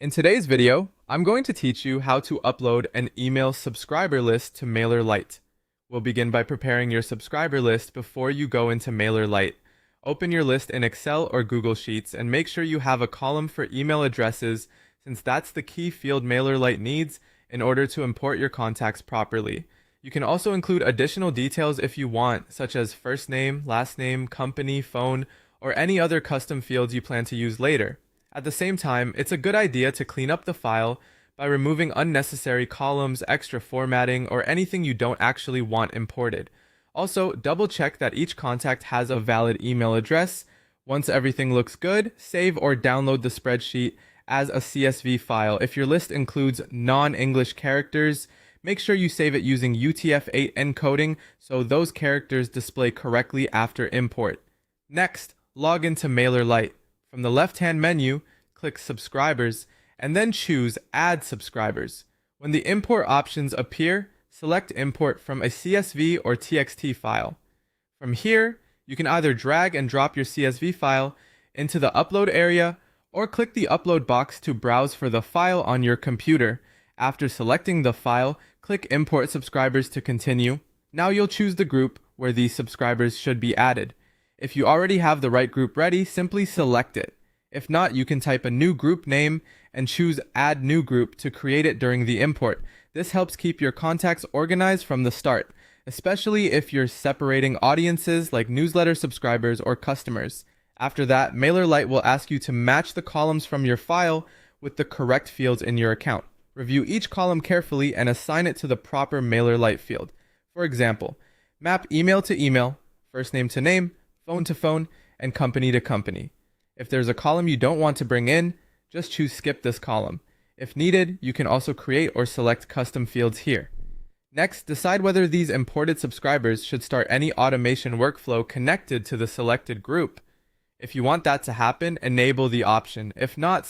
In today's video, I'm going to teach you how to upload an email subscriber list to Mailerlite. We'll begin by preparing your subscriber list before you go into Mailerlite. Open your list in Excel or Google Sheets and make sure you have a column for email addresses, since that's the key field Mailerlite needs in order to import your contacts properly. You can also include additional details if you want, such as first name, last name, company, phone, or any other custom fields you plan to use later. At the same time, it's a good idea to clean up the file by removing unnecessary columns, extra formatting, or anything you don't actually want imported. Also, double check that each contact has a valid email address. Once everything looks good, save or download the spreadsheet as a CSV file. If your list includes non-English characters, make sure you save it using UTF-8 encoding so those characters display correctly after import. Next, log into Mailerlite. From the left-hand menu, click Subscribers, and then choose Add Subscribers. When the import options appear, select Import from a CSV or TXT file. From here, you can either drag and drop your CSV file into the upload area, or click the upload box to browse for the file on your computer. After selecting the file, click Import Subscribers to continue. Now you'll choose the group where these subscribers should be added. If you already have the right group ready, simply select it. If not, you can type a new group name and choose Add New Group to create it during the import. This helps keep your contacts organized from the start, especially if you're separating audiences like newsletter subscribers or customers. After that, Mailerlite will ask you to match the columns from your file with the correct fields in your account. Review each column carefully and assign it to the proper Mailerlite field. For example, map email to email, first name to name, phone to phone, and company to company. If there's a column you don't want to bring in, just choose Skip this column. If needed, you can also create or select custom fields here. Next, decide whether these imported subscribers should start any automation workflow connected to the selected group. If you want that to happen, enable the option. If not,